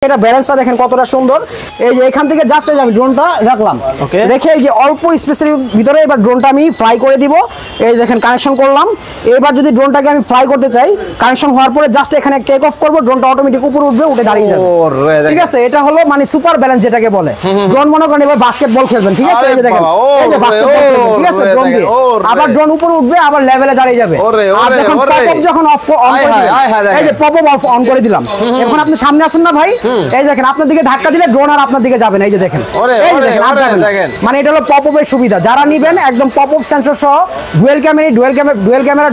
এটা ব্যালেন্সটা দেখেন কতটা সুন্দর। এই যে এখান থেকে জাস্ট আমি ড্রোনটা রাখলাম, রেখে এই যে অল্প স্পেসের ভিতরে এবার ড্রোনটা আমি ফ্লাই করে দিব। এই দেখেন কানেকশন করলাম। এবার যদি ড্রোনটাকে আমি ফ্লাই করতে চাই, কানেকশন হওয়ার পরে জাস্ট এখানে টেক অফ করব, ড্রোনটা অটোমেটিক উপরে উঠবে, উঠে দাঁড়িয়ে যাবে। ঠিক আছে, এটা হলো মানে সুপার ব্যালেন্স যেটাকে বলে। ড্রোন মনে করেন এবার বাস্কেটবল খেলবেন, ঠিক আছে, এই যে দেখেন এই যে বাস্কেটবল খেলবেন, ঠিক আছে, ড্রোন দিয়ে আবার ড্রোন উপরে উঠবে, আবার লেভেলে দাঁড়িয়ে যাবে। আর যখন পপআপ যখন অফ অন করে দিলাম, এই যে পপআপ অফ অন করে দিলাম, এখন আপনি সামনে আছেন না ভাই, এই দেখেন আপনার দিকে ধাক্কা দিলে ড্রোন আর আপনার দিকে যাবে না। এই যে দেখেন, মানে এটা হলো পপআপের সুবিধা। যারা নেবেন একদম পপআপ সেন্সর সহ ডুয়েল ক্যামেরা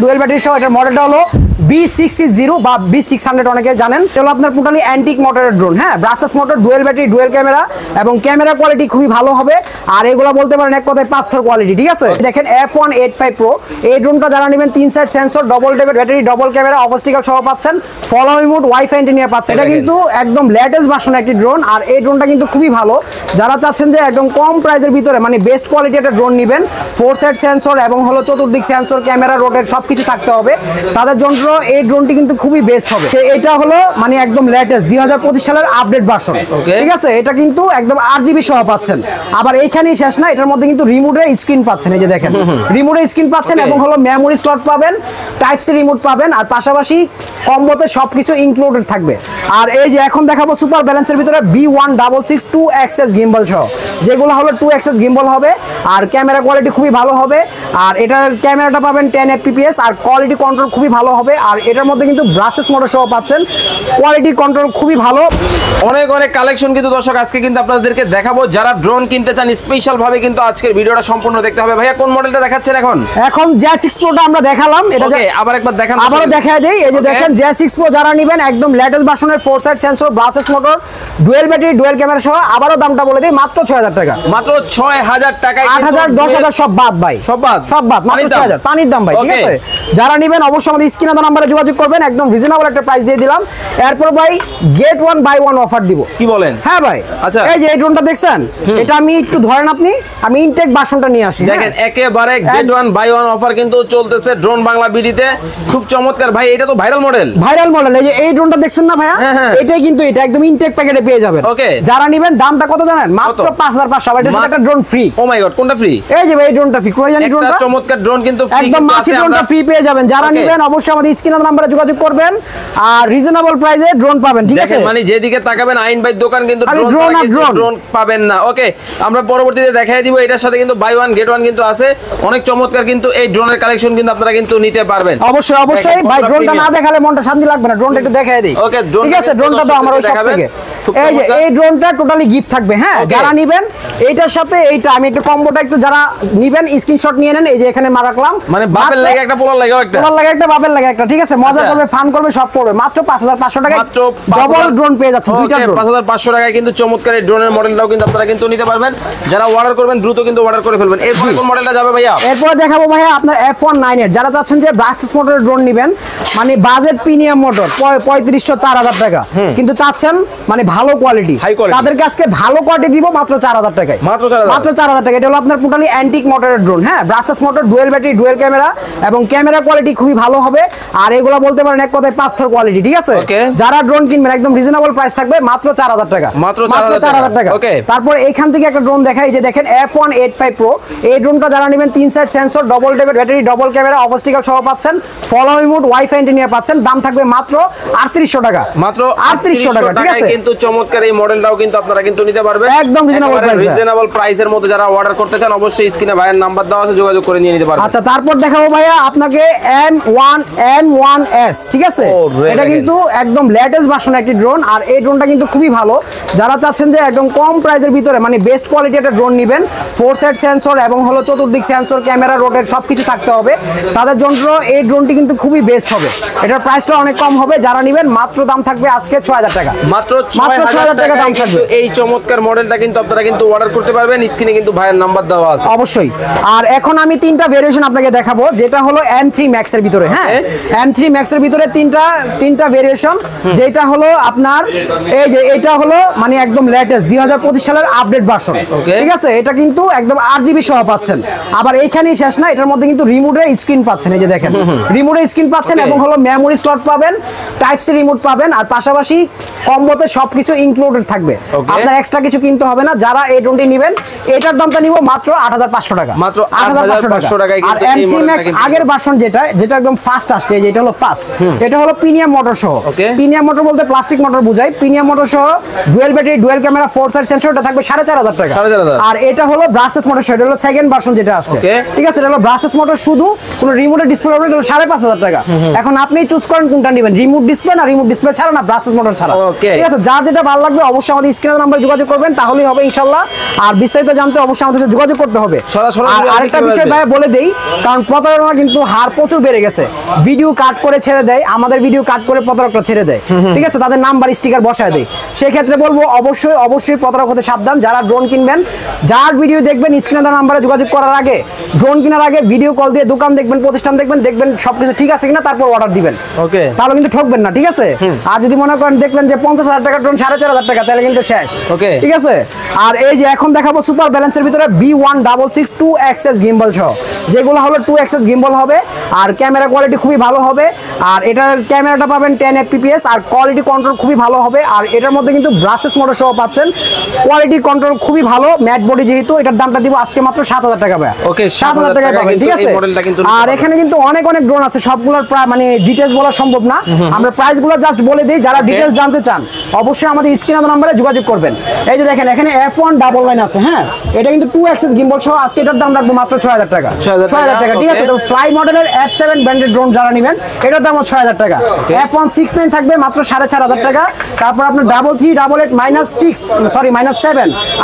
ডুয়েল ব্যাটারি সহ, এটার মডেলটা হলো B660 বা B600 অনেকে জানেন। এটা আপনার টোটালি অ্যান্টিক মোটরের ড্রোন, হ্যাঁ, brushless motor, dual battery, dual camera, এবং ক্যামেরা কোয়ালিটি খুবই ভালো হবে। আর এগুলো বলতে পারেন এক কথায় পাথর কোয়ালিটি। ঠিক আছে, দেখেন F185 Pro, এই ড্রোনটা যারা নেবেন 3 সাইড সেন্সর, ডবল টেপের ব্যাটারি, ডবল ক্যামেরা, অবস্টিক্যাল সহ পাচ্ছেন, ফলো রিমোট, ওয়াইফাই এন্টিনিয়া পাচ্ছেন। এটা কিন্তু একদম লেটেস্ট ভার্সনের একটি ড্রোন। আর এই ড্রোনটা কিন্তু খুবই ভালো। যারা চাচ্ছেন যে একদম কম প্রাইসের ভিতরে মানে বেস্ট কোয়ালিটি একটা ড্রোন নেবেন, 4 সাইড সেন্সর এবং হলো চতুর্দিক সেন্সর, ক্যামেরা, রোটেট সবকিছু থাকতে হবে, তাদের জন্য এই ড্রোনটি কিন্তু খুবই বেস্ট হবে। এটা হলো মানে একদম লেটেস্ট 2025 সালের আপডেট ভার্সন। ঠিক আছে, এটা কিন্তু একদম RGB সহ পাচ্ছেন। আবার এইখানেই শেষ না, এটার মধ্যে কিন্তু রিমোটের স্ক্রিন পাচ্ছেন। এই যে দেখেন রিমোটের স্ক্রিন পাচ্ছেন, এবং হলো মেমোরি স্লট পাবেন, টাইপ সি রিমোট পাবেন, আর পাশাপাশি কম্বোতে সবকিছু ইনক্লুডেড থাকবে। আর এই যে এখন দেখাবো সুপার ব্যালেন্সের ভিতরে B166 2 অ্যাক্সেস গিম্বল সহ, যেগুলো হলো 2 অ্যাক্সেস গিম্বল হবে। আর ক্যামেরা কোয়ালিটি খুবই ভালো হবে। আর এটার ক্যামেরাটা পাবেন 10 fps, আর কোয়ালিটি কন্ট্রোল খুবই ভালো হবে। আর এটার মধ্যে কিন্তু ব্রাসলেস মোটর সহ পাচ্ছেন, কোয়ালিটি কন্ট্রোল খুবই ভালো। অনেক কালেকশন কিন্তু দর্শক আজকে কিন্তু আপনাদেরকে দেখাবো। যারা ড্রোন কিনতে চান স্পেশাল ভাবে কিন্তু আজকের ভিডিওটা সম্পূর্ণ দেখতে হবে। ভাইয়া কোন মডেলটা দেখাচ্ছেন এখন J6 Proটা আমরা দেখালাম, এটা আবার একবার দেখান, আবারও দেখায় দেই। এই যে দেখেন J6 Pro যারা নেবেন একদম লেটেস্ট ভার্সনের 4 side sensor, brushless motor, dual battery, dual camera সহ। আবারও দামটা বলে দেই, মাত্র 6000 টাকা। মাত্র 6000 টাকায়, 8000 10000 সব বাদ ভাই, সব বাদ মাত্র 6000 পানির দাম ভাই। ঠিক আছে, যারা নেবেন অবশ্যই আমাদের স্ক্রিনে দেওয়া নম্বরে যোগাযোগ করবেন, একদম রিজনেবল একটা প্রাইস দিয়ে দিলাম। এরপর ভাই গেট 1 বাই 1 অফার দিব। কি বলেন? হ্যাঁ ভাই, আচ্ছা এই যে এই ড্রোনটা দেখছেন, এটা আমি একটু ধরেন, আমি ইনটেক ভার্সনটা নিয়ে আসি। দেখেন একেবারে গেট 1 বাই 1 অফার কিন্তু চলতেছে ড্রোন বাংলা বিডিতে, খুব চমৎকার ভাই। এটা তো ভাইরাল মডেল। এই যে এই ড্রোনটা দেখছেন না ভাইয়া, এটাই কিন্তু এটা একদম ইনটেক প্যাকেটে পেয়ে যাবেন। যারা নেবেন দামটা কত জানেন? মাত্র 5500। এটার সাথে একটা ড্রোন ফ্রি। ও মাই গড, কোনটা ফ্রি? এই যে ভাই এই ড্রোনটা ফ্রি। কই জানি ড্রোনটা, চমৎকার ড্রোন কিন্তু ফ্রি, একদম মাছি ড্রোনটা ফ্রি পেয়ে যাবেন। যারা নেবেন অবশ্যই আমাদের স্ক্রিনে নম্বরে যোগাযোগ করবেন, আর রিজনেবল প্রাইসে ড্রোন পাবেন। ঠিক আছে, মানে যেদিকে তাকাবেন আইন ভাই দোকান কিন্তু ড্রোন পাবেন না। ওকে, আমরা পরবর্তীতে দেখাই দিব। এটার সাথে কিন্তু বাই 1 গেট 1 কিন্তু আছে। অনেক চমৎকার কিন্তু এই ড্রোনের কালেকশন কিন্তু আপনারা কিন্তু নিতে পারবেন। অবশ্যই ভাই, ড্রোনটা না দেখালে মনটা শান্তি লাগবে না। ড্রোনটা একটু দেখাই দেই। ওকে, ঠিক আছে, ড্রোনটা তো আমার ওই সব থেকে এই যে এই ড্রোনটা টোটালি গিফট থাকবে। হ্যাঁ, যারা নেবেন এইটার সাথে এইটা আমি একটু কম্বোটা একটু যারা নেবেন স্ক্রিনশট নিয়ে নেন। এই যে এখানে রাখলাম, মানে বাপের লাগে একটা, পোলার লাগে একটা, বাপের লাগে একটা। ঠিক আছে, মজা করবে, ফান করবে, সব করবে। মাত্র 5500 টাকায় মাত্র ডবল ড্রোন পেয়ে যাচ্ছে, দুইটা ড্রোন 5500 টাকায় কিন্তু চমৎকার এই ড্রোনের মডেলটাও কিন্তু আপনারা কিন্তু নিতে পারবেন। যারা অর্ডার করবেন দ্রুত কিন্তু অর্ডার করে ফেলবেন। এরপর কোন মডেলটা যাবে ভাইয়া? এরপর দেখাবো ভাইয়া আপনার F198। যারা চাচ্ছেন যে ব্রাসলেস মোটরের ড্রোন নেবেন, মানে বাজেট প্রিমিয়াম মোটর 3500 4000 টাকা, কিন্তু চাচ্ছেন মানে ভালো কোয়ালিটি, তাদেরকে আজকে ভালো কোয়ালিটি দিব মাত্র 4000 টাকায়। মাত্র 4000 টাকা। এটা হলো আপনার টোটালি অ্যান্টিক মোটরের ড্রোন। হ্যাঁ, brushless motor, dual battery, dual camera, এবং ক্যামেরা কোয়ালিটি খুবই ভালো হবে। আর এগুলো বলতে পারেন এক কথায় পাথর কোয়ালিটি। ঠিক আছে, যারা ড্রোন কিনবেন একদম রিজনেবল প্রাইস থাকবে, মাত্র 4000 টাকা। মাত্র 4000 টাকা। তারপর এইখান থেকে একটা ড্রোন দেখাই, যে দেখেন F185 Pro, এই ড্রোনটা যারা নেবেন 3 সাইড সেন্সর, ডবল টেপের ব্যাটারি, ডবল ক্যামেরা, অবস্টিক্যাল সহ পাচ্ছেন, ফলো রিমোট, ওয়াইফাই এন্টিনিয়া পাচ্ছেন। দাম থাকবে মাত্র 3800 টাকা। মাত্র 3800 টাকা। ঠিক আছে, কিন্তু চমৎকার এই মডেলটাও কিন্তু আপনারা কিন্তু নিতে পারবেন একদম রিজনেবল প্রাইসের মধ্যে। যারা অর্ডার করতে চান অবশ্যই স্ক্রিনে ভাইয়ের নাম্বার দেওয়া আছে, যোগাযোগ করে নিয়ে নিতে পারবেন। আচ্ছা, তারপর দেখাবো ভাইয়া আপনাকে M1S। ঠিক আছে, এটা কিন্তু একদম লেটেস্ট ভার্সনের একটি ড্রোন। আর এই ড্রোনটা কিন্তু খুবই ভালো। যারা চাচ্ছেন যে একদম কম প্রাইসের ভিতরে মানে বেস্ট কোয়ালিটি একটা ড্রোন নেবেন, 4 সাইড সেন্সর এবং হলো চতুর্দিক সেন্সর, ক্যামেরা, রোটেট সবকিছু থাকতে হবে, তাদের জন্য এই ড্রোনটি কিন্তু খুবই বেস্ট হবে। এটার প্রাইসটা অনেক কম হবে। যারা নেবেন মাত্র দাম থাকবে আজকে 6000 টাকা। মাত্র 6000 টাকা দাম থাকবে। এই চমৎকার মডেলটা কিন্তু আপনারা কিন্তু অর্ডার করতে পারবেন। স্ক্রিনে কিন্তু ভাইয়ের নাম্বার দেওয়া আছে অবশ্যই। আর এখন আমি তিনটা ভেরিয়েশন আপনাকে দেখাবো, যেটা হলো N3 Max এর ভিতরে। হ্যাঁ, M3 Max এর ভিতরে তিনটা ভেরিয়েশন, যেটা হলো আপনার এই যে এটা হলো মানে একদম লেটেস্ট 2025 সালের আপডেট ভার্সন। ঠিক আছে, এটা কিন্তু একদম 8GB সহ পাচ্ছেন। আবার এইখানেই শেষ না, এটার মধ্যে কিন্তু রিমোটের স্ক্রিন পাচ্ছেন, এই যে দেখেন রিমোটের স্ক্রিন পাচ্ছেন এবং হলো মেমোরি স্লট পাবেন, টাইপ সি রিমোট পাবেন, আর পাশাপাশি কম্বোতে সবকিছু ইনক্লুডেড থাকবে, আপনার এক্সট্রা কিছু কিনতে হবে না। যারা এই ড্রোনটি নেবেন এটার দামটা নিব মাত্র 8500 টাকা, মাত্র 8500 টাকায়। আর M3 Max আগের ভার্সন যেটা একদম ফাস্ট আসছে, যেটা হলো ফাস্ট, এটা হলো প্রিমিয়াম মোটর সহ। প্রিমিয়াম মোটর বলতে প্লাস্টিক মোটর বোঝায়। প্রিমিয়াম মোটর সহ dual battery, dual camera, 4 side sensor, এটা থাকবে 4500 টাকা। আর এটা হলো ব্রাসলেস মোটর, সেটা হলো সেকেন্ড ভার্সন যেটা আসছে। ঠিক আছে, এটা হলো ব্রাসলেস মোটর, শুধু কোনো রিমোটের ডিসপ্লে হবে, এটা হলো 5500 টাকা। এখন আপনি চুজ করেন কোনটা নেবেন, রিমোট ডিসপ্লে না রিমোট ডিসপ্লে ছাড়া না ব্রাসলেস মোটর ছাড়া। ঠিক আছে, যার যেটা ভালো লাগবে অবশ্যই আমাদের স্ক্রিনের নাম্বারে যোগাযোগ করবেন, তাহলেই হবে ইনশাআল্লাহ। আর বিস্তারিত জানতে অবশ্যই আমাদের সাথে যোগাযোগ করতে হবে। আর আরেকটা বিষয় ভাই বলে দেই, কারণ প্রতারণা কিন্তু হার প্রচুর বেড়ে গেছে। ভিডিও কাট করে ছেড়ে দেয়, আমাদের ভিডিও কাট করে প্রতারকরা ছেড়ে দেয়। ঠিক আছে, তাদের নাম্বার স্টিকার বসায় দেয়। সেই ক্ষেত্রে বলবো অবশ্যই প্রতারক হতে সাবধান। যারা ড্রোন কিনবেন, যার ভিডিও দেখবেন স্ক্রিনের নাম্বারে যোগাযোগ করার আগে, ড্রোন কেনার আগে ভিডিও কল দিয়ে দোকান দেখবেন, প্রতিষ্ঠান দেখবেন সবকিছু ঠিক আছে কিনা, তারপর অর্ডার দিবেন। তাহলে কিন্তু ঠকবেন না। ঠিক আছে, আর যদি মনে করেন দেখবেন যে 50000 টাকা ড্রোন 4500 টাকা, তাহলে কিন্তু শেষ। ঠিক আছে, আর এই যে এখন দেখাবো সুপার ব্যালেন্সের ভিতরে B166 2XS গিম্বল সহ, যেগুলো হলো 2XS গিম্বল হবে, আর ক্যামেরা কোয়ালিটি খুবই ভালো হবে। আর এটার ক্যামেরাটা পাবেন 10 fps, আর কোয়ালিটি কন্ট্রোল খুবই ভালো হবে। আর এটার মধ্যে কিন্তু ব্রাসলেস মোটর সহ পাচ্ছেন, কোয়ালিটি কন্ট্রোল খুবই ভালো, ম্যাট বডি যেহেতু। এটার দামটা দিব আজকে মাত্র 7000 টাকা ভাই। 7000 টাকায় পাবেন। ঠিক আছে, আর এখানে কিন্তু অনেক ড্রোন আছে, সবগুলোর প্রায় মানে ডিটেইলস বলা সম্ভব না, আমরা প্রাইসগুলো জাস্ট বলে দিই। যারা ডিটেইলস জানতে চান অবশ্যই আমাদের স্ক্রিনের নাম্বারে যোগাযোগ করবেন। এই যে দেখেন এখানে F199 আছে, হ্যাঁ, এটা কিন্তু 2XS গিম্বল সহ, আজকে এটার দাম রাখবো মাত্র 6000 টাকা। 6000 টাকা। ঠিক আছে, তো ফ্লাই মডেলের F7 ব্র্যান্ডেড ড্রোন যারা নেবেন এটার দাম 6000 টাকা। F169 থাকবে মাত্র 4500 টাকা। তারপর আপনার 3388-6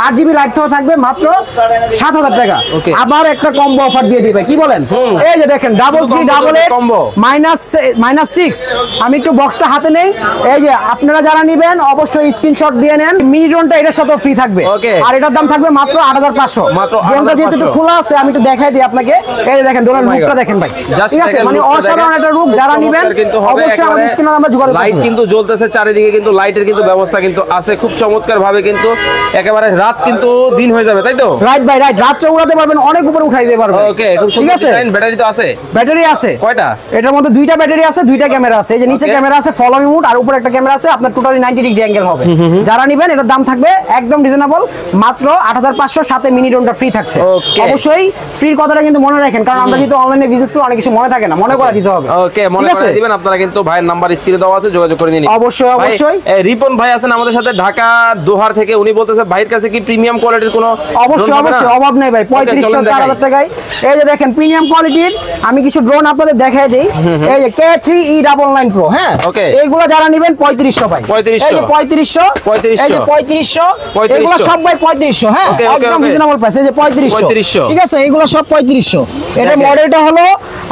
8GB লাইট সহ থাকবে মাত্র 7000 টাকা। আবার একটা কম্বো অফার দিয়ে দিবে, কি বলেন? এই যে দেখেন 3388-6, আমি একটু বক্সটা হাতে নেই। এই যে আপনারা যারা নেবেন অবশ্যই স্ক্রিনশট দিয়ে নেন। মিনি ড্রোনটা এটার সাথেও ফ্রি থাকবে, আর এটার দাম থাকবে মাত্র 8500। ড্রোনটা যেহেতু একটু খোলা আছে, আমি একটু দেখাই দিই আপনাকে। এই যে দেখেন ড্রোনের লুকটা দেখেন ভাই, ঠিক আছে, মানে অসাধারণ একটা লুক। যারা নেবেন অবশ্যই আমাদের স্ক্রিনে আমরা যোগাযোগ করব। লাইট কিন্তু জ্বলতেছে চারিদিকে, কিন্তু লাইটের কিন্তু ব্যবস্থা কিন্তু আছে খুব চমৎকার ভাবে, কিন্তু একেবারে রাত কিন্তু দিন হয়ে যাবে, তাই তো? রাইট ভাই, রাইট, রাতটা উড়াতে পারবেন, অনেক উপরে উঠাই দিতে পারবেন। ওকে, খুব সুন্দর ডিজাইন। ব্যাটারি তো আছে? ব্যাটারি আছে। কয়টা? এটার মধ্যে দুইটা ব্যাটারি আছে, দুইটা ক্যামেরা আছে। এই যে নিচে ক্যামেরা আছে ফলো মি মোড, আর উপরে একটা ক্যামেরা আছে, আপনার টোটালি 90 ডিগ্রি অ্যাঙ্গেল হবে। যারা নেবেন এটার দাম থাকবে একদম রিজনেবল, মাত্র 8500, সাথে মিনি ড্রোনটা ফ্রি থাকছে। অবশ্যই ফ্রির কথাটা কিন্তু মনে রাখেন, কারণ আমরা যেহেতু অনলাইনে বিজনেস করি অনেক কিছু মনে থাকে না, মনে করে দিতে হবে। ওকে, মনে করে দিবেন। আপনারা কিন্তু ভাইয়ের নাম্বার স্ক্রিনে দেওয়া আছে, যোগাযোগ করে নিন। অবশ্যই। রিপন ভাই আছেন আমাদের সাথে ঢাকা দোহার থেকে, উনি বলতেছে ভাইয়ের কাছে কি প্রিমিয়াম কোয়ালিটির কোনো? অবশ্যই অভাব নেই ভাই, 3500-4000 টাকায়। এই যে দেখেন প্রিমিয়াম কোয়ালিটির আমি কিছু ড্রোন আপনাদের দেখাই দেই। এই যে K3E99 Pro, হ্যাঁ, এইগুলো যারা নেবেন 3500 ভাই। এই যে 3500, এই যে 3500, এগুলো সব ভাই 3500, হ্যাঁ, একদম রিজনেবল প্রাইস। এই যে 3500, ঠিক আছে, এগুলো সব 3500। এটা মডেলটা হলো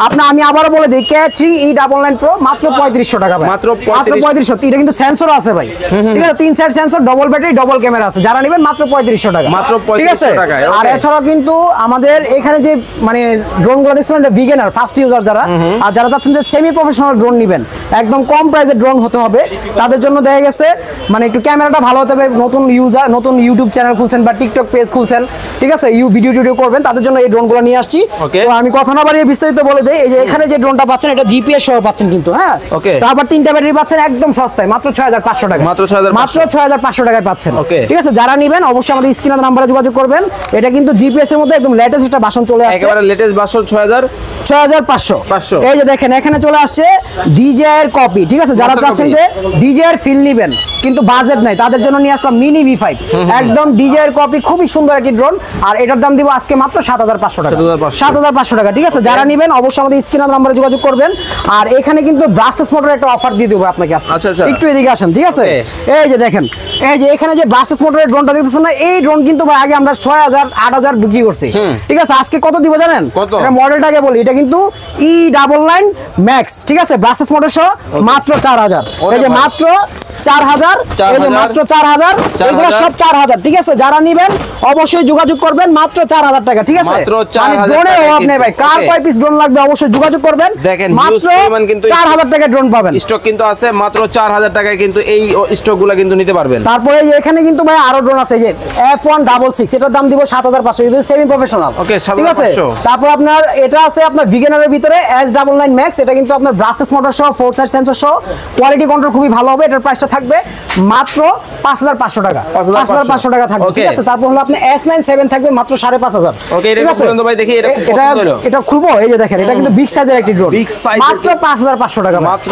আপনার, আমি আবারো বলে দিই, K3E99 Pro মাত্র 3500 টাকা ভাই, মাত্র 3500। এটা কিন্তু সেন্সর আছে ভাই, ঠিক আছে, 3 side sensor, double battery, double camera আছে। যারা নেবেন মাত্র 3500 টাকা, মাত্র 3500 টাকা। আর এছাড়া কিন্তু আমাদের এখানে যে মানে ড্রোনগুলো দেখছেন, এটা বিগিনার ফার্স্ট ইউজার যারা, আর যারা চাচ্ছেন যে সেমি প্রফেশনাল ড্রোন নেবেন, একদম কম প্রাইসের ড্রোন হতে হবে, তাদের জন্য দেখা গেছে মানে একটু ক্যামেরাটা ভালো হতে হবে। নতুন ইউজার, নতুন ইউটিউব চ্যানেল খুলছেন বা টিকটক পেজ খুলছেন, ঠিক আছে, ভিডিও করবেন, তাদের জন্য এই ড্রোনগুলো নিয়ে আসছি। তো আমি কথা না বাড়িয়ে বিস্তারিত বলে দেই। এই যে এখানে যে ড্রোনটা পাচ্ছেন এটা জিপিএস সহ পাচ্ছেন কিন্তু, হ্যাঁ, তারপর 3টা ব্যাটারি পাচ্ছেন একদম সস্তায়, মাত্র 6500 টাকা, মাত্র 6500 টাকায় পাচ্ছেন। ঠিক আছে, যারা নেবেন অবশ্যই আমাদের স্ক্রিনের নাম্বারে যোগাযোগ করবেন। এটা কিন্তু জিপিএস এর মধ্যে একদম লেটেস্ট একটা ভার্সন চলে আসছে, একেবারে লেটেস্ট ভার্সন 6500। এই যে দেখেন এখানে চলে আসছে ডিজে এর কপি, ঠিক আছে, যারা চাচ্ছেন যে ডিজে এর ফিল নেবেন কিন্তু বাজেট নাই, তাদের জন্য নিয়ে আসলাম মিনি V5, একদম ডিজে এর কপি, খুবই সুন্দর একটি ড্রোন। আর এটার দাম দিব আজকে মাত্র 7500 টাকা, 7500 টাকা। ঠিক আছে, যারা নেবেন অবশ্যই আমাদের স্ক্রিনের নাম্বারে যোগাযোগ করবেন। আর এখানে কিন্তু ব্রাসলেস মোটরের একটা অফার দিয়ে দেবো আপনাকে। আচ্ছা, একটু এদিকে আসেন, ঠিক আছে। এই যে দেখেন, এই যে এখানে যে ব্রাসলেস মোটরের ড্রোনটা দেখতেছেন না, এই ড্রোন কিন্তু ভাই আগে আমরা 6000-8000 বিক্রি করছি, ঠিক আছে। আজকে কত দিব জানেন? এটা মডেলটাকে বলি, এটা কিন্তু E99 Max, ঠিক আছে, ব্রাসলেস মোটর সহ মাত্র 4000। এই যে মাত্র 4000, এই যে মাত্র 4000, এগুলো সব 4000, ঠিক আছে। যারা নেবেন অবশ্যই যোগাযোগ করবেন, মাত্র 4000 টাকা, ঠিক আছে। মানে ড্রোনের অভাব নেই ভাই, কার কয় পিস ড্রোন লাগবে অবশ্যই যোগাযোগ করবেন, মাত্র 4000 টাকা ড্রোন পাবেন। স্টক কিন্তু আছে মাত্র 4000 টাকায়, কিন্তু এই স্টকগুলো কিন্তু নিতে পারবেন। তারপরে এখানে কিন্তু ভাই আরো ড্রোন আছে, যে F166, এটার দাম দিব 7500, এটা সেমি প্রফেশনাল, ওকে, ঠিক আছে। তারপর আপনার এটা আছে আপনার ভিগানারের ভিতরে S99 Max, এটা কিন্তু আপনার ব্রাসলেস মোটর সহ 4 সাইড সেন্সর সহ, কোয়ালিটি কন্ট্রোল খুবই ভালো হবে। এটার প্রাইসটা থাকবে মাত্র 5500 টাকা, 5500 টাকা থাকবে, ঠিক আছে। তারপর হলো আপনি S97 থাকবে মাত্র 5500, ওকে। এটা পছন্দ ভাই, দেখি এটা খুলবো, এই যে দেখেন, এটা কিন্তু বিগ সাইজের একটি ড্রোন, মাত্র 5500 টাকা, মাত্র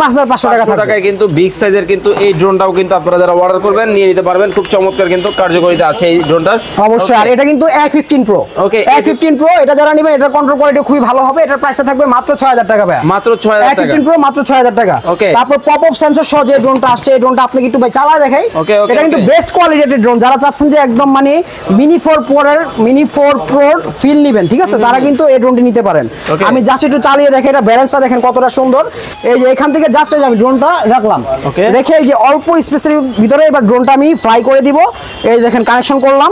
5500 টাকায় কিন্তু বিগ সাইজের কিন্তু এই ড্রোনটাও কিন্তু আপনারা যারা অর্ডার করবেন নিয়ে নিতে পারবেন। খুব চমৎকার কিন্তু কার্যকারিতা আছে এই ড্রোনটার অবশ্যই। আর এটা কিন্তু A15 Pro, ওকে, A15 Pro, এটা যারা নেবেন এটার কন্ট্রোল কোয়ালিটি খুবই ভালো হবে। এটার প্রাইসটা থাকবে মাত্র 6000 টাকা ভাই, মাত্র 6000 টাকা। A15 Pro মাত্র 6000 টাকা, ওকে। তারপর পপ আপ সেন্সর সহ যে ড্রোনটা আসছে, এই ড্রোনটা আপনাকে একটু ভাই চালায় দেখাই। এটা কিন্তু বেস্ট কোয়ালিটির ড্রোন, যারা চাচ্ছেন যে একদম মানে মিনি 4 Pro ফিল নেবেন, ঠিক আছে, তারা কিন্তু এই ড্রোনটি নিতে পারেন। আমি জাস্ট একটু চালিয়ে দেখে এটা ব্যালেন্সটা দেখেন কতটা সুন্দর। এই যে এখান থেকে জাস্ট আমি ড্রোনটা রাখলাম, রেখে এই যে অল্প স্পেসের ভিতরে এবার ড্রোনটা আমি ফ্লাই করে দিব। এই দেখেন কানেকশন করলাম।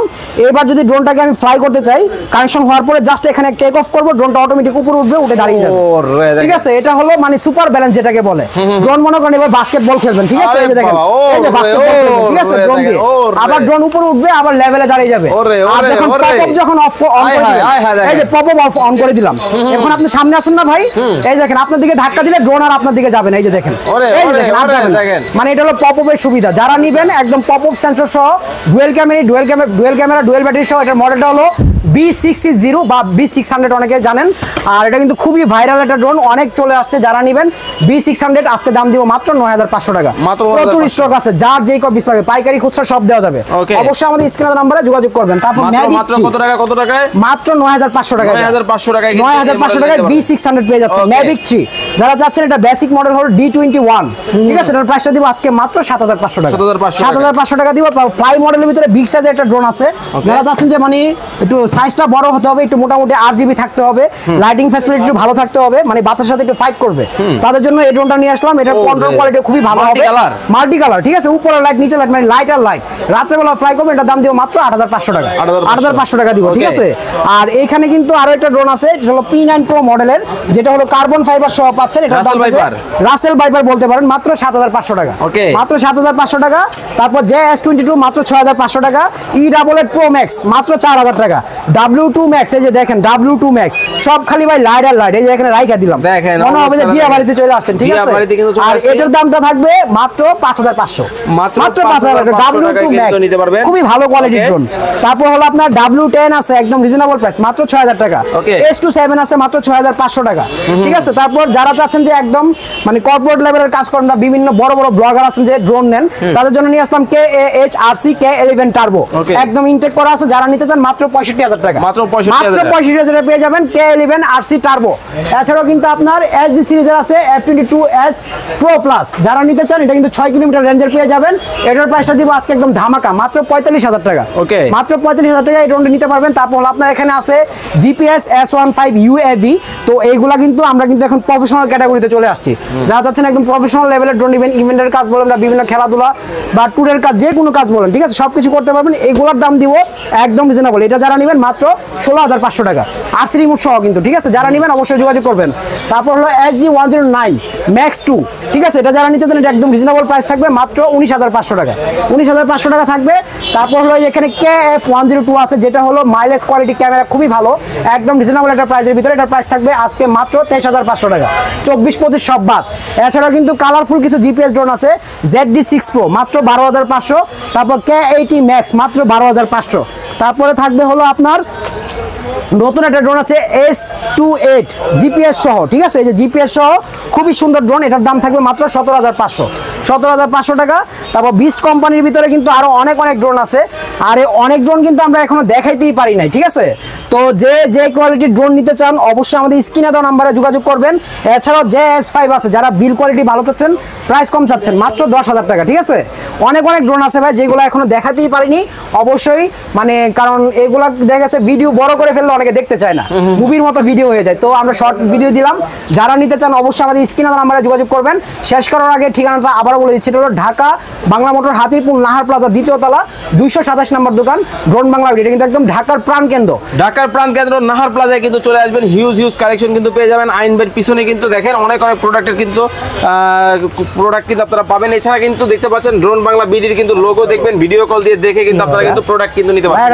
এবার যদি ড্রোনটাকে আমি ফ্লাই করতে চাই, কানেকশন হওয়ার পরে জাস্ট এখানে টেক অফ করব, ড্রোনটা অটোমেটিক উপরে উঠবে, উঠে দাঁড়িয়ে যাবে, ঠিক আছে। এটা হলো মানে সুপার ব্যালেন্স যেটাকে বলে। ড্রোন মনে করেন এবার বাস্কেটবল খেলবেন, ঠিক আছে, এই যে দেখেন, এই যে বাস্কেটবল খেলবেন, ঠিক আছে, ড্রোন দিয়ে আবার ড্রোন উপরে উঠবে, আবার লেভেলে দাঁড়িয়ে যাবে। আর যখন পপ আপ যখন অন করে দিলাম, এই যে পপ আপ অন করে দিলাম, এখন আপনি সামনে আছেন না ভাই, এই দেখেন আপনার দিকে ধাক্কা দিলে ড্রোন আর আপনার দিকে যাবে না, এই যে দেখেন, এই যে দেখেন, মানে এটা হলো পপ আপের সুবিধা। যারা নেবেন একদম পপ আপ সেন্সর সহ, ডুয়েল ক্যামেরা ডুয়েল ব্যাটারি সহ, এটার মডেলটা হলো B660 বা B600 অনেকে জানেন। আর এটা কিন্তু খুবই ভাইরাল একটা ড্রোন, অনেক চলে আসছে। যারা নেবেন B600 আজকে দাম দিব মাত্র 9500 টাকা, প্রচুর স্টক আছে, যার যেই কপিস লাগে পাইকারি খুচরা সব দেওয়া যাবে। অবশ্যই আমাদের স্ক্রিনের নাম্বারে যোগাযোগ করবেন। তারপর মাত্র কত টাকায়? মাত্র 9500 টাকা, 9500 টাকায় 9500 টাকায় B600 পেয়ে যাচ্ছে ম্যাভিক 3। যারা চাচ্ছেন এটা বেসিক মডেল হলো D21, ঠিক আছে, এটার প্রাইসটা দিব আজকে মাত্র 7500 টাকা, 7500 টাকা দিব। ফ্লাই মডেলের ভিতরে বিগ সাইজের একটা ড্রোন আছে। যারা চাচ্ছেন যে মানে একটু সাইজটা বড় হতে হবে, একটু মোটামুটি RGB থাকতে হবে, লাইটিং ফ্যাসিলিটি একটু ভালো থাকতে হবে, মানে বাতাসের সাথে একটু ফাইট করবে, তাদের জন্য এই ড্রোনটা নিয়ে আসলাম। এটার কন্ট্রোল কোয়ালিটি খুবই ভালো হবে, মাল্টি কালার, ঠিক আছে, উপরে লাইট নিচে লাইট, মানে লাইট আর লাইট। রাত্রে বেলা ফ্লাই করবে, এটার দাম দিব মাত্র 8500 টাকা, 8500 টাকা দিব, ঠিক আছে। আর এইখানে কিন্তু আরো একটা ড্রোন আছে, এটা হলো P9 Pro মডেলের, যেটা হলো কার্বন ফাইবার সহ পাচ্ছেন। এটার দাম রাসেল ভাইপার বলতে পারেন, মাত্র 7500 টাকা, মাত্র 7500 টাকা। তারপর JS22 মাত্র 6500 টাকা, E88 Pro Max মাত্র 4000 টাকা, W2 Max, এই যে দেখেন W2 Max, সব খালি ভাই লাইট আর লাইট, এই যে এখানে রাইখা দিলাম, মনে হবে যে বিয়া বাড়িতে চলে আসছেন, ঠিক আছে। আর এটার দামটা থাকবে মাত্র 5500, মাত্র 5000 টাকা, W2 Max খুবই ভালো কোয়ালিটির ড্রোন। তারপর হলো আপনার W10 আছে একদম রিজনেবল প্রাইস, মাত্র 6000 টাকা। S27 আছে মাত্র 6500 টাকা, ঠিক আছে। তারপর যারা চাচ্ছেন যে একদম মানে কর্পোরেট লেভেলের কাজ করেন, বিভিন্ন বড় বড় ব্লগার আছেন যে ড্রোন নেন, তাদের জন্য নিয়ে আসলাম KAHRC K11 টার্বো, একদম ইনটেক করা আছে। যারা নিতে চান মাত্র 65000 টাকা, মাত্র 65000 পেয়ে যাবেন K11 RC টার্বো। এছাড়াও কিন্তু আপনার SG সিরিজের আছে F22S Pro Plus, যারা নিতে চান এটা কিন্তু 6 কিলোমিটার রেঞ্জের পেয়ে যাবেন। এটার প্রাইসটা দিব আজকে একদম ধামাকা, মাত্র 45000 টাকা, মাত্র 45000 টাকা এই ড্রোনটা নিতে পারবেন। তারপর হলো আপনার এখানে আছে GPS S15 UAV, তো এইগুলা কিন্তু আমরা কিন্তু এখন প্রফেশনাল ক্যাটাগরিতে চলে আসছি। যারা চাচ্ছেন একদম প্রফেশনাল লেভেলের ড্রোন নেবেন, ইভেন্টের কাজ বলেন না বিভিন্ন খেলাধুলা বা ট্যুরের কাজ, যে কোনো কাজ বলেন, ঠিক আছে, সবকিছু করতে পারবেন। এগুলোর দাম দিব একদম রিজনেবল। এটা যারা নেবেন মাত্র 16500 টাকা, RC রিমোট সহ কিন্তু, ঠিক আছে। যারা নেবেন অবশ্যই যোগাযোগ করবেন। তারপর হলো SG109 Max 2, ঠিক আছে, এটা যারা নিতে চান এটা একদম রিজনেবল প্রাইস থাকবে মাত্র 19500 টাকা, 19500 টাকা থাকবে। তারপর হলো এখানে KF102 আছে, যেটা হলো মাইলেজ কোয়ালিটি ক্যামেরা খুবই ভালো, একদম রিজনেবল একটা প্রাইসের ভিতরে। এটার প্রাইস থাকবে আজকে মাত্র 23500 টাকা, 24-25 সব বাদ। এছাড়াও কিন্তু কালারফুল কিছু GPS ড্রোন আছে, ZD6 Pro মাত্র 12500, তারপর K80 Max মাত্র 12500। তারপরে থাকবে হলো আপনার নতুন একটা ড্রোন আছে S28 GPS সহ, ঠিক আছে, এই যে GPS সহ খুবই সুন্দর ড্রোন, এটার দাম থাকবে মাত্র 17500 টাকা। তারপর বিস কোম্পানির ভিতরে কিন্তু আরো অনেক ড্রোন আছে, আর এই অনেক ড্রোন কিন্তু আমরা এখনো দেখাইতেই পারি নাই, ঠিক আছে। তো যে কোয়ালিটির ড্রোন নিতে চান অবশ্যই আমাদের স্ক্রিনে দেওয়া নাম্বারে যোগাযোগ করবেন। এছাড়াও যে S5 আছে, যারা বিল কোয়ালিটি ভালো চাচ্ছেন, প্রাইস কম চাচ্ছেন, মাত্র 10,000 টাকা, ঠিক আছে। অনেক ড্রোন আছে ভাই যেগুলো এখনো দেখাতেই পারিনি, অবশ্যই মানে কারণ এগুলা দেখা গেছে ভিডিও বড় করে ফেললে অনেকে দেখতে চায় না, মুভির মতো ভিডিও হয়ে যায়, তো আমরা শর্ট ভিডিও দিলাম। যারা নিতে চান অবশ্যই আমাদের স্ক্রিনে দেওয়া নাম্বারে যোগাযোগ করবেন। শেষ করার আগে ঠিকানাটা আবারও বলে দিচ্ছি, এটা হলো ঢাকা বাংলা মোটর হাতিরপুল নাহার প্লাজা 2য় তলা 227 নম্বর দোকান, ড্রোন বাংলা। এটা কিন্তু একদম ঢাকার প্রাণকেন্দ্র, নাহার প্লাজায় কিন্তু চলে আসবেন। হিউজ কালেকশন কিন্তু পেয়ে যাবেন। আইন বের পিছনে কিন্তু দেখেন অনেক প্রোডাক্টের কিন্তু প্রোডাক্ট কিন্তু আপনারা পাবেন। এছাড়া কিন্তু দেখতে পাচ্ছেন ড্রোন বাংলা বিডির কিন্তু লোগো দেখবেন, ভিডিও কল দিয়ে দেখে কিন্তু আপনারা কিন্তু প্রোডাক্ট কিন্তু নিতে পারবেন।